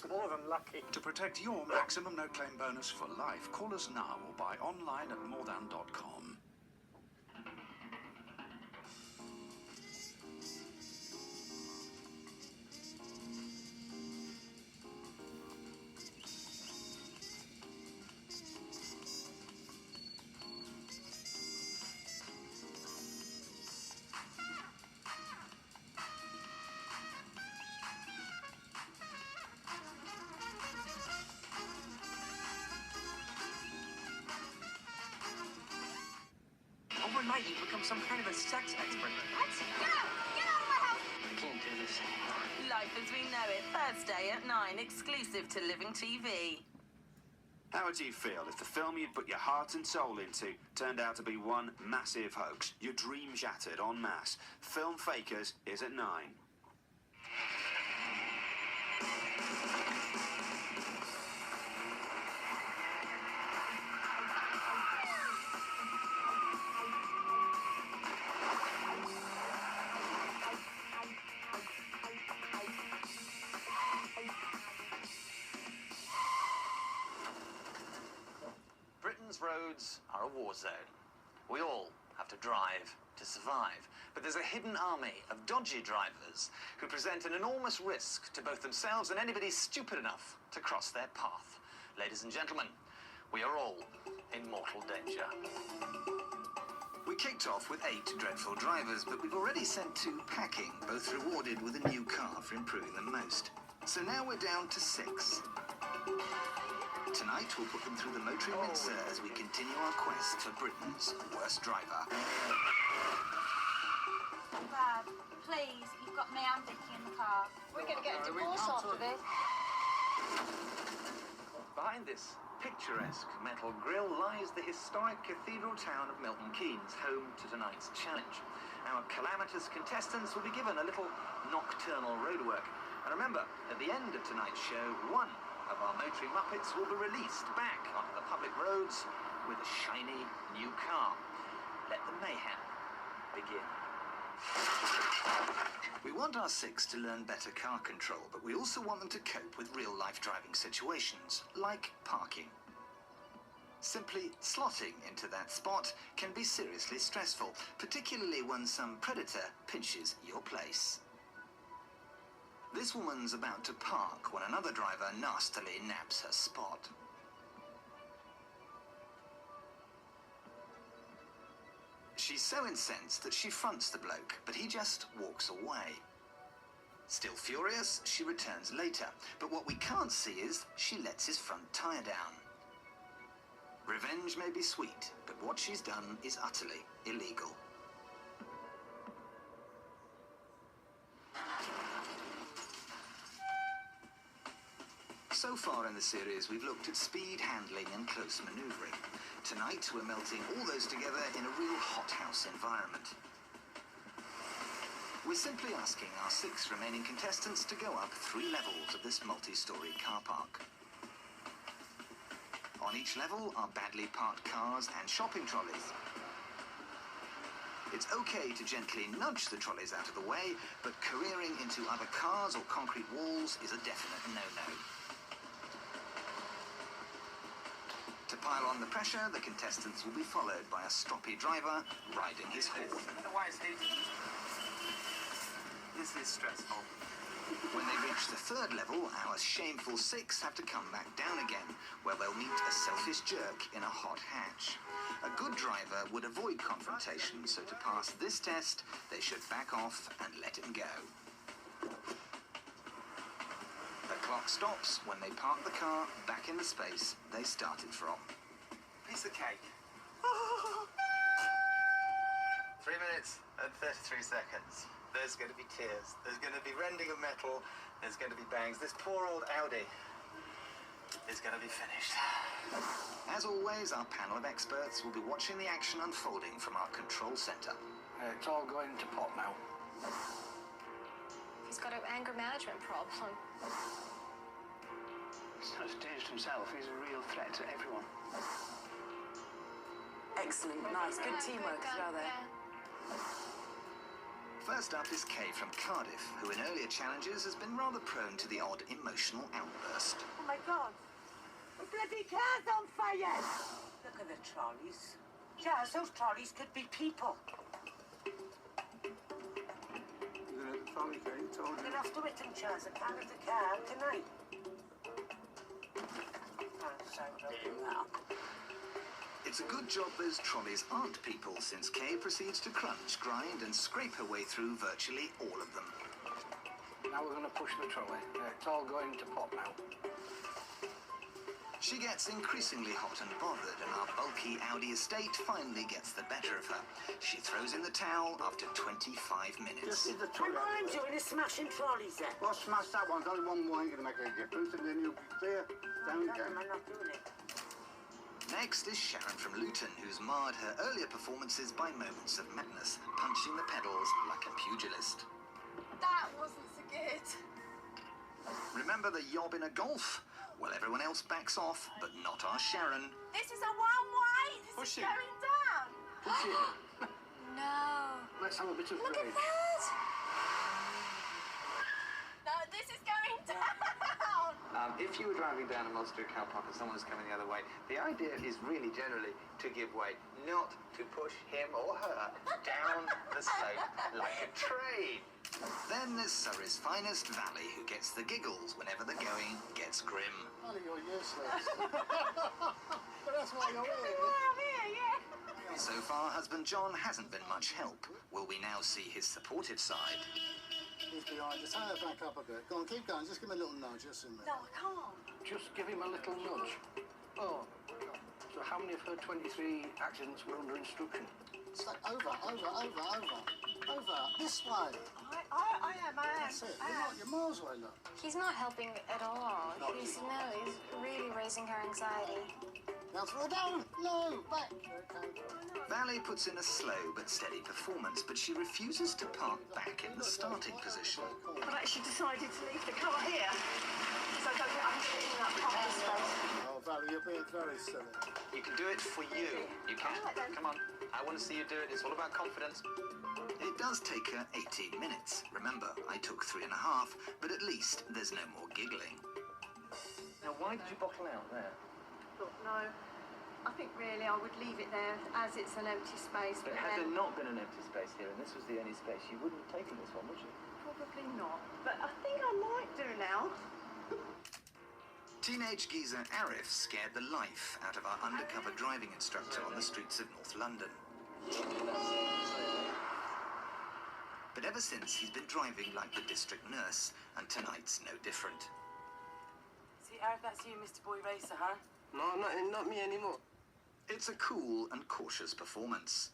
more than lucky. To protect your maximum no-claim bonus for life, call us now or buy online at morethan.com. Overnight, you've become some kind of a sex expert. What? Get out! Get out of my house! I can't do this. Life as we know it, Thursday at 9, exclusive to Living TV. How would you feel if the film you'd put your heart and soul into turned out to be one massive hoax? Your dream shattered en masse. Film Fakers is at 9. Britain's roads are a war zone. We all have to drive to survive. But there's a hidden army of dodgy drivers who present an enormous risk to both themselves and anybody stupid enough to cross their path. Ladies and gentlemen, we are all in mortal danger. We kicked off with 8 dreadful drivers, but we've already sent 2 packing, both rewarded with a new car for improving them most. So now we're down to 6. Tonight we'll put them through the motoring mincer as we continue our quest for Britain's worst driver. Dad, please, you've got me and Vicky in the car. We're going to get a divorce after this. Behind this picturesque metal grille lies the historic cathedral town of Milton Keynes, home to tonight's challenge. Our calamitous contestants will be given a little nocturnal roadwork. And remember, at the end of tonight's show, one of our motoring Muppets will be released back onto the public roads with a shiny new car. Let the mayhem begin. We want our 6 to learn better car control, but we also want them to cope with real-life driving situations, like parking. Simply slotting into that spot can be seriously stressful, particularly when some predator pinches your place. This woman's about to park when another driver nastily nabs her spot. She's so incensed that she fronts the bloke, but he just walks away. Still furious, she returns later, but what we can't see is she lets his front tyre down. Revenge may be sweet, but what she's done is utterly illegal. So far in the series, we've looked at speed, handling and close manoeuvring. Tonight, we're melting all those together in a real hothouse environment. We're simply asking our 6 remaining contestants to go up 3 levels of this multi-story car park. On each level are badly parked cars and shopping trolleys. It's okay to gently nudge the trolleys out of the way, but careering into other cars or concrete walls is a definite no-no. To pile on the pressure, the contestants will be followed by a stroppy driver riding his horn. This is stressful. When they reach the 3rd level, our shameful 6 have to come back down again, where they'll meet a selfish jerk in a hot hatch. A good driver would avoid confrontation, so to pass this test, they should back off and let him go. The clock stops when they park the car back in the space they started from. Piece of cake. 3 minutes and 33 seconds. There's going to be tears. There's going to be rending of metal. There's going to be bangs. This poor old Audi is going to be finished. As always, our panel of experts will be watching the action unfolding from our control center. It's all going to pot now. He's got an anger management problem. He's not staged himself. He's a real threat to everyone. Excellent, nice, good teamwork as well there. First up is Kay from Cardiff, who in earlier challenges has been rather prone to the odd emotional outburst. Oh my God. The bloody car's on fire! Look at the trolleys. Jazz, those trolleys could be people. You're going to trolley, Kate, told Get off to it, Jazz. I can't have the car tonight. It's a good job those trolleys aren't people, since Kay proceeds to crunch, grind and scrape her way through virtually all of them. Now we're going to push the trolley. It's all going to pot now. She gets increasingly hot and bothered, and our bulky Audi estate finally gets the better of her. She throws in the towel after 25 minutes. Just the All trolley. I'm doing is smashing trolleys there. Well, smash that one. There's only one more going to make a difference, and then you'll be clear. Down again. I'm not doing it. Next is Sharon from Luton, who's marred her earlier performances by moments of madness, punching the pedals like a pugilist. That wasn't so good. Remember the yob in a Golf? Well, everyone else backs off, but not our Sharon. This is a one-way. This Push is it. going down. Push it. No. Let's have a bit of Look at rage. that. No, this is going down. If you were driving down a Multi-Story car park and someone was coming the other way, the idea is really generally to give way, not to push him or her down the slope like a train. Then there's Surrey's finest Valley, who gets the giggles whenever the going gets grim. Valley, you're useless. But that's why you're here. I'm here, yeah. So far, husband John hasn't been much help. Will we now see his supportive side? He's behind. Just hang her back up a bit. Go on, keep going. Just give him a little nudge. Just a minute. No, I can't. Just give him a little nudge. Oh. So how many of her 23 accidents were under instruction? Stay over. Over. This way. I am. That's it. You're miles away, look. He's not helping at all. He's really raising her anxiety. Now throw down. No, back. Okay. Valley puts in a slow but steady performance, but she refuses to park back in the starting position. I've actually decided to leave the car here. So I don't think I'm sitting in that parking space. Oh, Valley, you're being very silly. You can do it for you. You can. Come on. I want to see you do it. It's all about confidence. It does take her 18 minutes. Remember, I took 3.5, but at least there's no more giggling. Now, why did you bottle out there? Look, no. I think really I would leave it there as it's an empty space. But had there not been an empty space here, and this was the only space, you wouldn't have taken this one, would you? Probably not. But I think I might do now. Teenage geezer Arif scared the life out of our undercover driving instructor on the streets of North London. But ever since, he's been driving like the district nurse, and tonight's no different. See, Arif, that's you, Mr. Boy Racer, huh? No, not me anymore. It's a cool and cautious performance.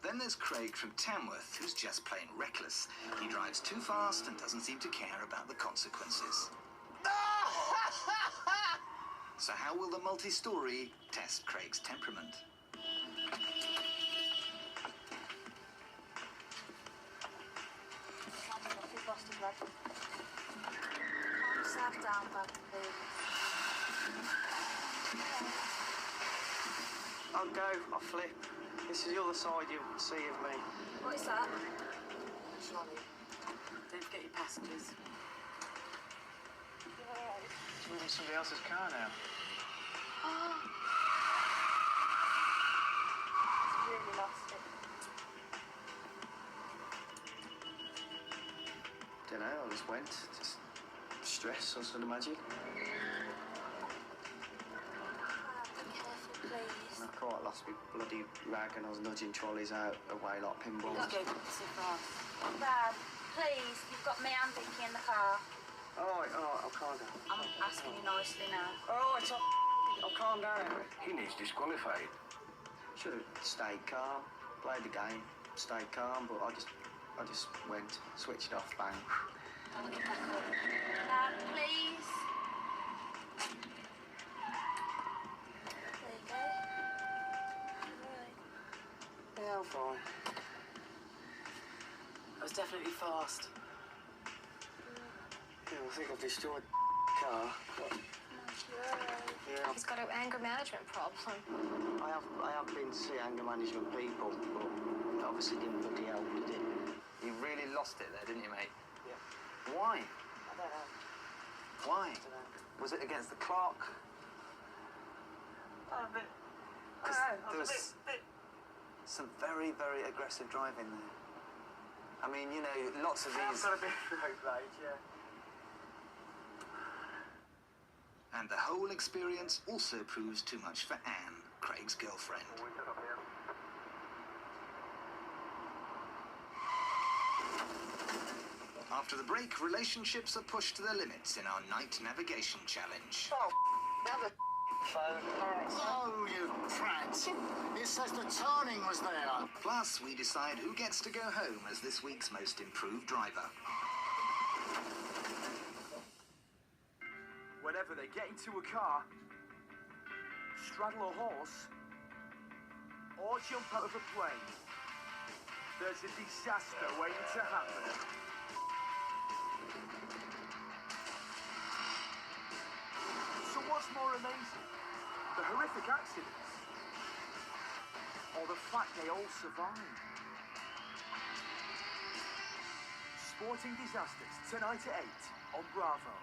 Then there's Craig from Tamworth, who's just plain reckless. He drives too fast and doesn't seem to care about the consequences. So how will the multi-story test Craig's temperament? He's lost his leg. Calm yourself down, bud, please. I'll go. I'll flip. This is the other side you see of me. What is that? Sorry. Don't forget your passengers. It's moving somebody else's car now. Oh. He's really lost it. Don't know, I just went. Just stress, I should imagine. Be careful, please. I quite lost my bloody rag and I was nudging trolleys out away like pinballs. Let's go so fast. Dad, please, you've got me and Vicky in the car. Alright, I'll calm down. I'm asking you nicely now. Alright, I'll calm down. He needs disqualified. Should have stayed calm, played the game, stayed calm, but I just went, switched off, bang. I'll get back up. Dad, please. There you go. Right. Yeah, I'm fine. I was definitely fast. Yeah, I think I've destroyed the car. Yeah, He's got an anger management problem. I have been to see anger management people, but It obviously didn't bloody help, did it? You really lost it there, didn't you, mate? Yeah. Why? I don't know. Why? I don't know. Was it against the clock? A bit. There was some very, very aggressive driving there. I mean, you know, lots of these... I've got a bit of road rage, yeah. And the whole experience also proves too much for Anne, Craig's girlfriend. After the break, relationships are pushed to their limits in our night navigation challenge. Oh, another phone. Oh, you prat! It says the turning was there. Plus, we decide who gets to go home as this week's most improved driver. Whenever they get into a car, straddle a horse, or jump out of a plane, there's a disaster waiting to happen. So what's more amazing? The horrific accidents? Or the fact they all survived? Sporting Disasters, tonight at 8 on Bravo.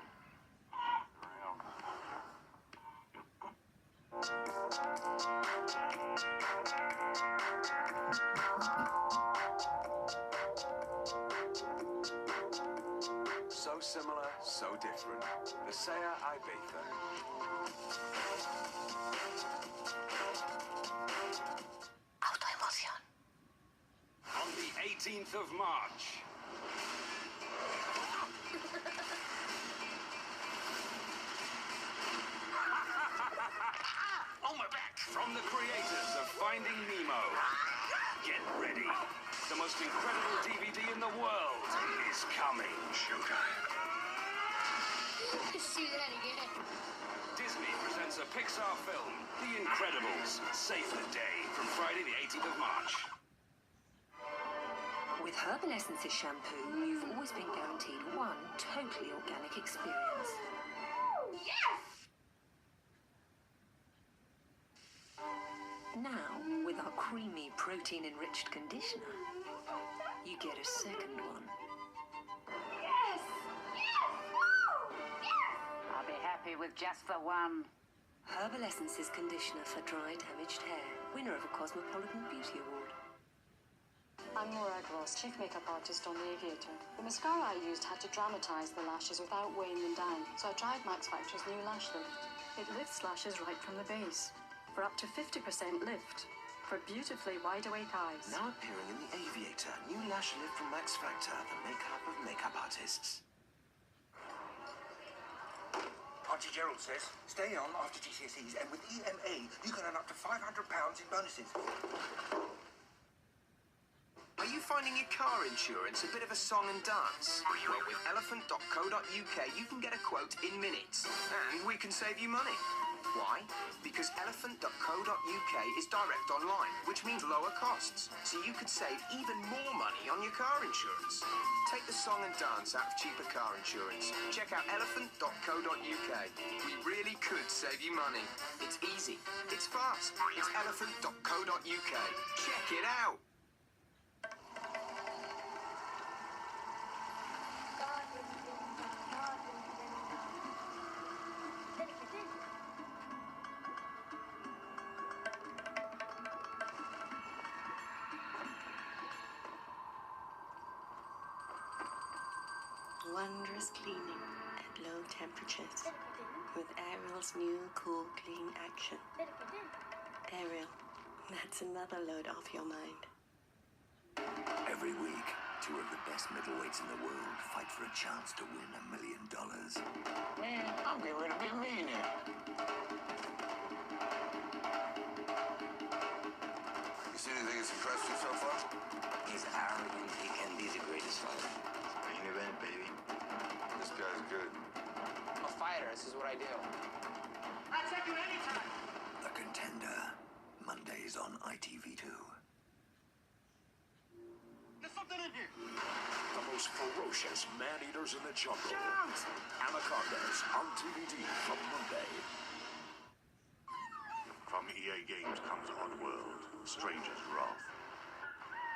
So similar, so different. The Sea Ibiza. Autoemoción. On the 18th of March. On my back! From the creators of Finding Nemo. Get ready. The most incredible DVD in the world is coming. Showtime. See that again. Disney presents a Pixar film, The Incredibles. Save the day from Friday the 18th of March. With Herbal Essences shampoo, you've always been guaranteed one totally organic experience. Yes! Now, with our creamy protein-enriched conditioner, you get a second one. Yes! Yes! Woo! Yes! I'll be happy with just the one. Herbal Essences conditioner for dry, damaged hair. Winner of a Cosmopolitan Beauty Award. I'm Maura Gross, chief makeup artist on The Aviator. The mascara I used had to dramatise the lashes without weighing them down, so I tried Max Factor's new lash lift. It lifts lashes right from the base, for up to 50% lift, for beautifully wide-awake eyes. Now appearing in The Aviator, new lash lift from Max Factor, the makeup of makeup artists. Auntie Gerald says, stay on after GCSEs, and with EMA, you can earn up to £500 in bonuses. Are you finding your car insurance a bit of a song and dance? Well, with elephant.co.uk, you can get a quote in minutes, and we can save you money. Why? Because elephant.co.uk is direct online, which means lower costs, so you could save even more money on your car insurance. Take the song and dance out of cheaper car insurance. Check out elephant.co.uk. We really could save you money. It's easy. It's fast. It's elephant.co.uk. Check it out. Wondrous cleaning at low temperatures with Ariel's new Cool Clean Action. Ariel, that's another load off your mind. Every week, two of the best middleweights in the world fight for a chance to win $1 million. Man, I'm getting ready to be a millionaire. You see anything that's impressed you so far? He's arrogant. He can be the greatest fighter. Main event, baby. This guy's good. I'm a fighter. This is what I do. I'll take you anytime. The Contender, Mondays on ITV2. There's something in here. The most ferocious man-eaters in the jungle. Anacondas on DVD from Monday. From EA Games comes Oddworld, Stranger's Wrath.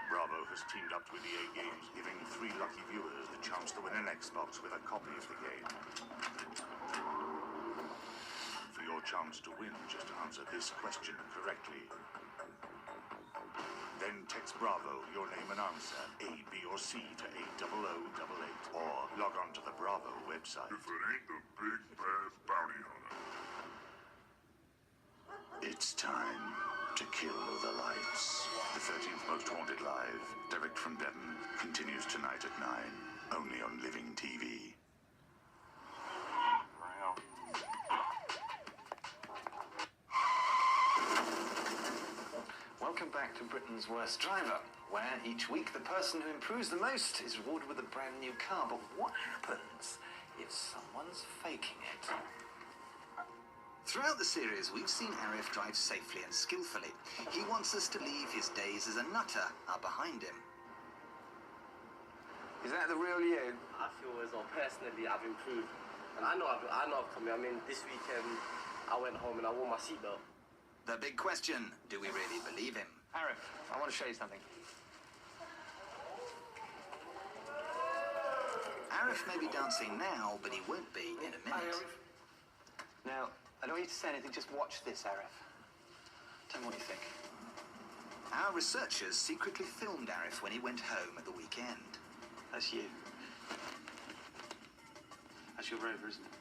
Bravo has teamed up with EA Games, giving 3 lucky viewers the chance to win an Xbox with a copy of the game. For your chance to win, just answer this question correctly. Then text Bravo your name and answer, A, B, or C to 80088, or log on to the Bravo website. If it ain't the Big Bad Bounty Hunter. It's time to kill the lights. The 13th Most Haunted Live, direct from Devon, continues tonight at 9, only on Living TV. Welcome back to Britain's Worst Driver, where each week the person who improves the most is rewarded with a brand new car. But what happens if someone's faking it? Throughout the series, we've seen Arif drive safely and skillfully. He wants us to leave his days as a nutter are behind him. Is that the real you? I feel as though personally I've improved. And I know I've come here. I mean, this weekend I went home and I wore my seatbelt. The big question, do we really believe him? Arif, I want to show you something. Arif may be dancing now, but he won't be in a minute. Now, I don't want you to say anything, just watch this, Arif. Tell me what you think. Our researchers secretly filmed Arif when he went home at the weekend. That's you. That's your rover, isn't it?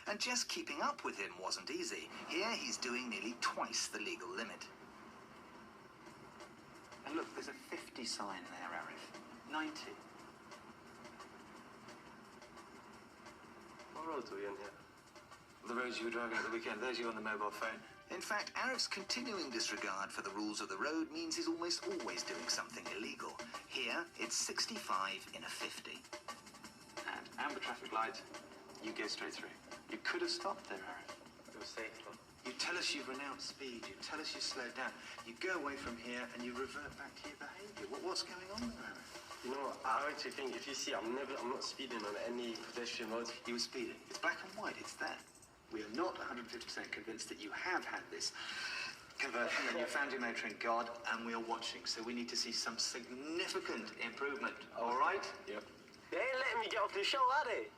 And just keeping up with him wasn't easy. Here he's doing nearly twice the legal limit. And look, there's a 50 sign there, Arif. 90. What roads are we on here? The roads you were driving at the weekend, there's you on the mobile phone. In fact, Arif's continuing disregard for the rules of the road means he's almost always doing something illegal. Here, it's 65 in a 50. And amber traffic light, you go straight through. You could have stopped there, Arif. It was safe, though. You tell us you've renounced speed, you tell us you slowed down, you go away from here and you revert back to your behaviour. What's going on there, Arif? You know, I actually think, if you see, I'm not speeding on any pedestrian roads. You were speeding. It's black and white, it's there. We are not 150% convinced that you have had this conversion and you found your motor in God, and we are watching, so we need to see some significant improvement, all right? Yep. They ain't letting me get off the show, are they?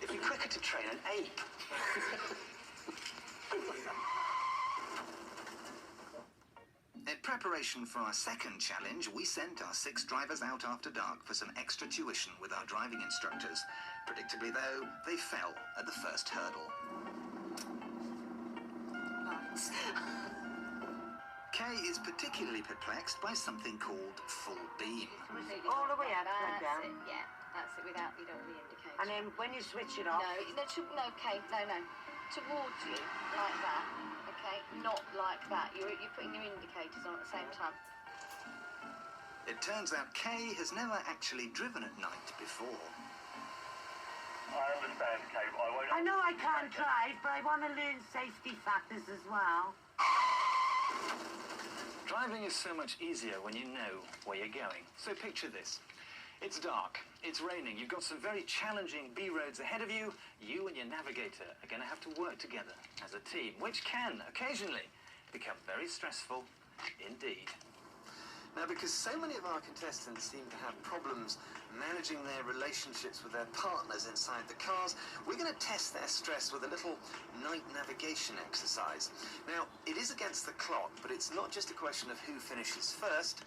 It'd be quicker to train an ape. In preparation for our second challenge, we sent our 6 drivers out after dark for some extra tuition with our driving instructors. Predictably, though, they fell at the first hurdle. Lights. Kay is particularly perplexed by something called full beam. All the way up and That's down. it, yeah. That's it, without, you don't really indicate. And then when you switch it off... No, Kate, no. Towards you, like that, okay? Not like that. You're putting your indicators on at the same time. It turns out Kay has never actually driven at night before. I understand, Kay, but I won't... I know I can't drive, but I want to learn safety factors as well. Driving is so much easier when you know where you're going. So picture this. It's dark, it's raining, you've got some very challenging B roads ahead of you. You and your navigator are going to have to work together as a team, which can occasionally become very stressful indeed. Now, because so many of our contestants seem to have problems managing their relationships with their partners inside the cars, we're going to test their stress with a little night navigation exercise. Now, it is against the clock, but it's not just a question of who finishes first.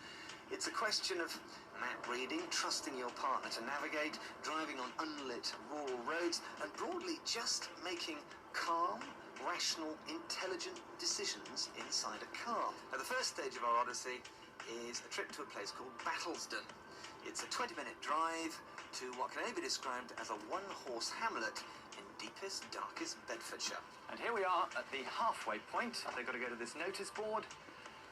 It's a question of map reading, trusting your partner to navigate, driving on unlit rural roads, and broadly just making calm, rational, intelligent decisions inside a car. Now, the first stage of our odyssey is a trip to a place called Battlesden. It's a 20-minute drive to what can only be described as a one-horse hamlet in deepest, darkest Bedfordshire. And here we are at the halfway point. They've got to go to this notice board.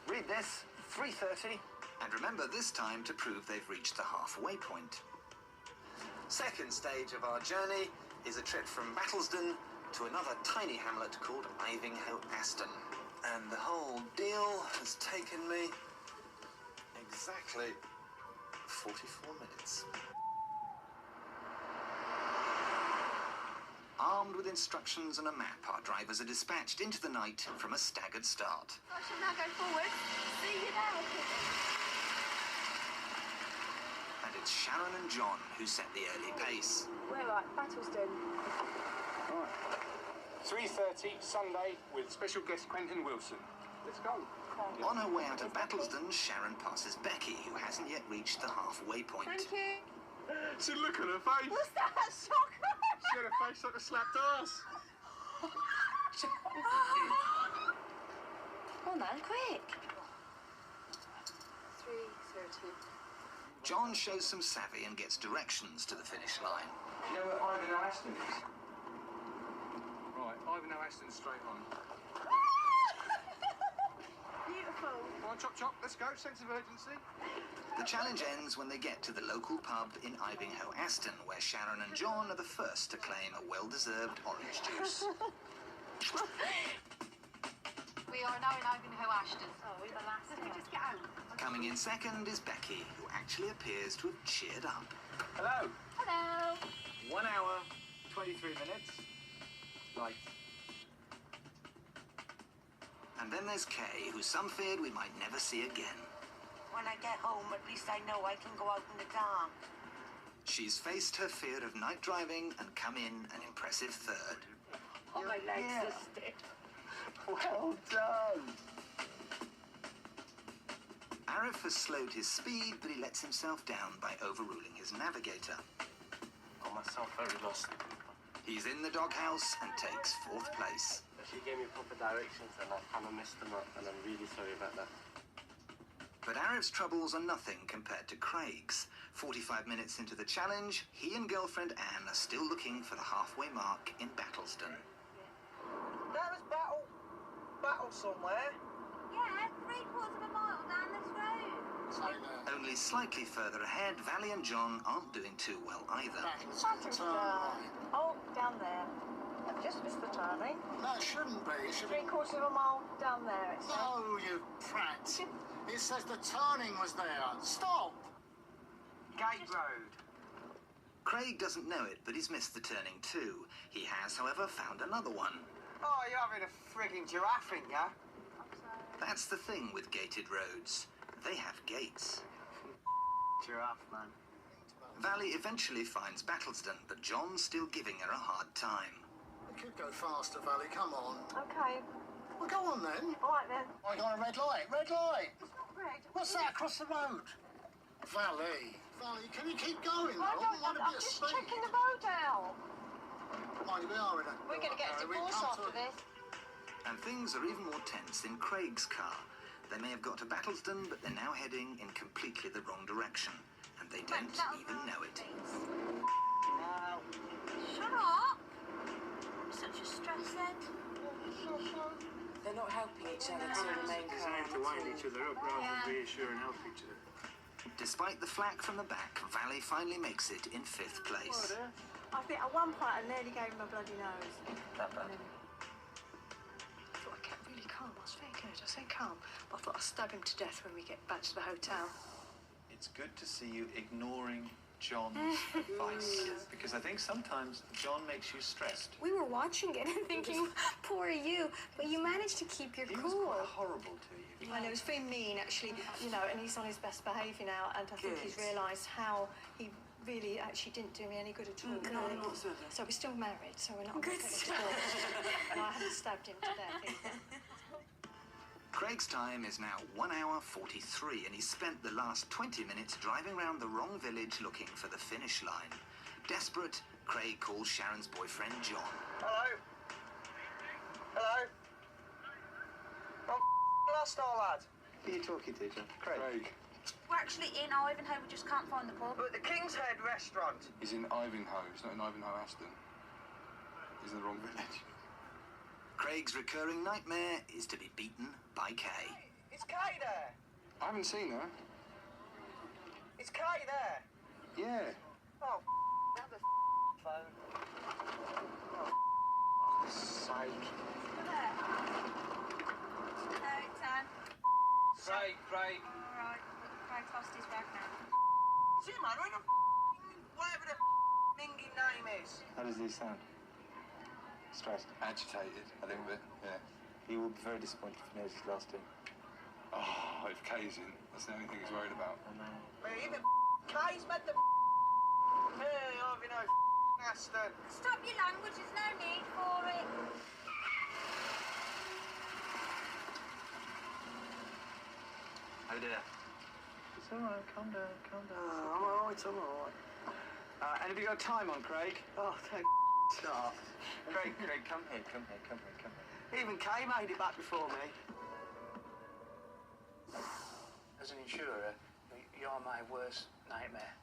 Read this, 3:30. And remember this time to prove they've reached the halfway point. Second stage of our journey is a trip from Battlesden to another tiny hamlet called Ivinghoe Aston. And the whole deal has taken me exactly 44 minutes. Armed with instructions and a map, our drivers are dispatched into the night from a staggered start. I shall now go forward. See you now. And it's Sharon and John who set the early pace. We're like Battleston. Right. 3:30 Sunday with special guest Quentin Wilson. Let's go. On her way out of Battleston, Sharon passes Becky, who hasn't yet reached the halfway point. Thank you. See, look at her face. What's that? Shocker! She had a face like a slapped ass. Come on then, quick. 3:30. John shows some savvy and gets directions to the finish line. You know where Ivanhoe Aston is? Right, Ivanhoe Aston straight on. Beautiful. Come on, chop chop, let's go, sense of urgency. The challenge ends when they get to the local pub in Ivanhoe Aston, where Sharon and John are the first to claim a well-deserved orange juice. We are now in Ivanhoe Ashton. Oh, we're the last. Let me just get out. Coming in second is Becky, who actually appears to have cheered up. Hello. Hello. 1 hour, 23 minutes. Late. And then there's Kay, who some feared we might never see again. When I get home, at least I know I can go out in the dark. She's faced her fear of night driving and come in an impressive third. Oh, my legs are stiff. Well done. Arif has slowed his speed, but he lets himself down by overruling his navigator. Got myself very lost. He's in the doghouse and takes 4th place. She gave me proper directions and I kind of messed them up, and I'm really sorry about that. But Arif's troubles are nothing compared to Craig's. 45 minutes into the challenge, he and girlfriend Anne are still looking for the halfway mark in Battleston. That was battle somewhere. Yeah, 3/4 of a mile down this road. Only slightly further ahead, Valley and John aren't doing too well either. Oh, down there. I've just missed the turning. No, it shouldn't be. It should be. 3/4 of a mile down there, it says. No, you prat. It says the turning was there. Stop. Gate Road. Craig doesn't know it, but he's missed the turning too. He has, however, found another one. Oh, you're having a frigging giraffe, ain't ya? That's the thing with gated roads. They have gates. Giraffe, man. Valley eventually finds Battleston, but John's still giving her a hard time. We could go faster, Valley. Come on. Okay. Well, go on then. All right then. I got a red light. Red light. It's not red. What's that across the road? Valley. Valley, can you keep going? I'm just checking the road out. Mind, we are in a... We're going to get a divorce after this. And things are even more tense in Craig's car. They may have got to Battleston, but they're now heading in completely the wrong direction. And they don't even know it. Shut up. I'm such a stress head. They're not helping each other to remain calm. Designed to wind each other up rather than reassure and help each other. Despite the flak from the back, Valley finally makes it in 5th place. I think at one point I nearly gave him a bloody nose. That bad. I thought I kept really calm. I was very good. I was very calm. But I thought I'll stab him to death when we get back to the hotel. It's good to see you ignoring John's advice, because I think sometimes John makes you stressed. We were watching it and thinking, poor you, but you managed to keep your He cool. was quite horrible to you. I know, it was very mean, actually, you know, and he's on his best behaviour now, and I think he's realised how he really actually didn't do me any good at all. No, not so. So we're still married, so we're not going to divorce. And I haven't stabbed him to death either. Craig's time is now 1 hour 43, and he's spent the last 20 minutes driving around the wrong village looking for the finish line. Desperate, Craig calls Sharon's boyfriend, John. Hello? Hello? I'm lost, all lad. Who are you talking to, John? Craig. We're actually in Ivanhoe, we just can't find the pub. But the King's Head restaurant. He's in Ivanhoe. He's not in Ivanhoe Aston. He's in the wrong village. Craig's recurring nightmare is to be beaten by Kay. It's Kay there. I haven't seen her. It's Kay there. Yeah. Oh, have the phone. Oh, sake. Hello, it's Anne. Craig. Alright, Craig's lost his rag now. See, man, whatever the minging name is. How does he sound? Stressed. Agitated, I think, but yeah. He will be very disappointed if he knows he's lost him. Oh, if Kay's in, that's the only thing he's worried about. I know. Mate, even Kay's met the Hey, Harvey, no Aston. Stop your language, there's no need for it. Oh dear. It's alright, calm down, calm down. I'm alright, I'm alright. And have you got time on, Craig? Oh, thank start. Craig, come here, come here, come here, come here. Even Kay made it back before me. As an insurer, you're my worst nightmare.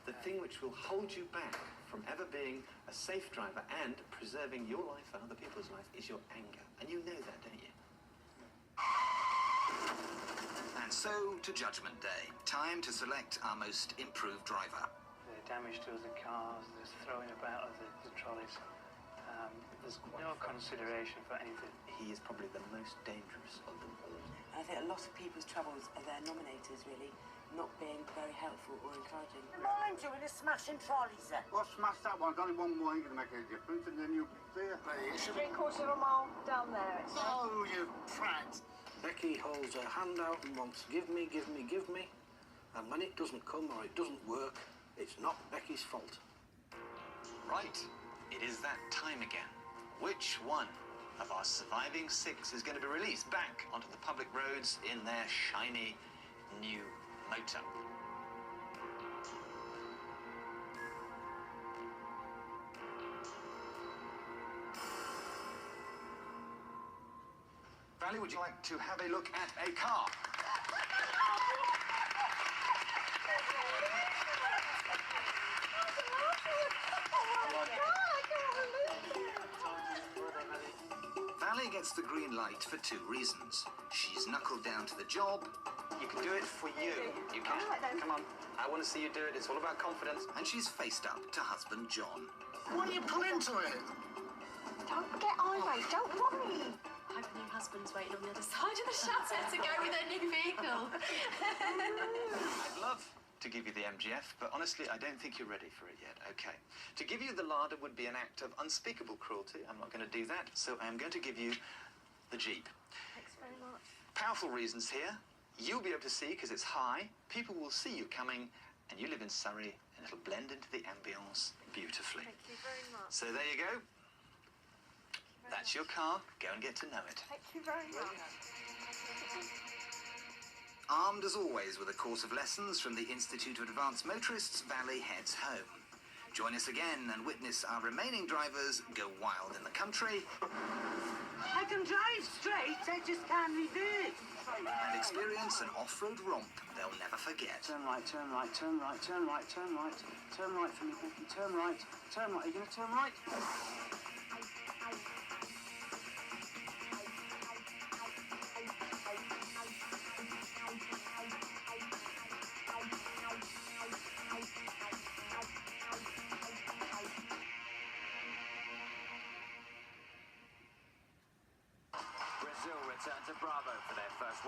The thing which will hold you back from ever being a safe driver and preserving your life and other people's life is your anger. And you know that, don't you? And so to Judgment Day. Time to select our most improved driver. The damage to the cars, there's throwing about of the trolleys. There's no consideration for anything. He is probably the most dangerous of them all. I think a lot of people's troubles are their nominators, really, not being very helpful or encouraging. Mind doing is smashing trolleys then. Well, smash that one. It's only one more ain't going to make any difference, and then you'll be there. Hey, it should be... 3/4 of a mile down there. Oh, you prat! Becky holds her hand out and wants, give me, give me, give me. And when it doesn't come or it doesn't work, it's not Becky's fault. Right, it is that time again. Which one of our surviving 6 is going to be released back onto the public roads in their shiny new motor? Valley, would you like to have a look at a car? Valley gets the green light for 2 reasons. She's knuckled down to the job. You can do it for you. You can. Come on. I want to see you do it. It's all about confidence. And she's faced up to husband John. Why do you pull into it? Don't get irate, don't worry. I hope the new husband's waiting on the other side of the shutter to go with their new vehicle. I'd love to give you the MGF, but honestly, I don't think you're ready for it yet. Okay. To give you the larder would be an act of unspeakable cruelty. I'm not going to do that, so I'm going to give you the Jeep. Thanks very much. Powerful reasons here. You'll be able to see because it's high. People will see you coming, and you live in Surrey, and it'll blend into the ambience beautifully. Thank you very much. So there you go. That's your car. Go and get to know it. Thank you very much. Armed as always with a course of lessons from the Institute of Advanced Motorists, Valley heads home. Join us again and witness our remaining drivers go wild in the country. I can drive straight, I just can't reverse. And experience an off-road romp they'll never forget. Turn right, turn right, turn right, turn right, turn right. Turn right for me, Becky. Turn right. Turn right. Are you going to turn right? Brazil return to Bravo for their first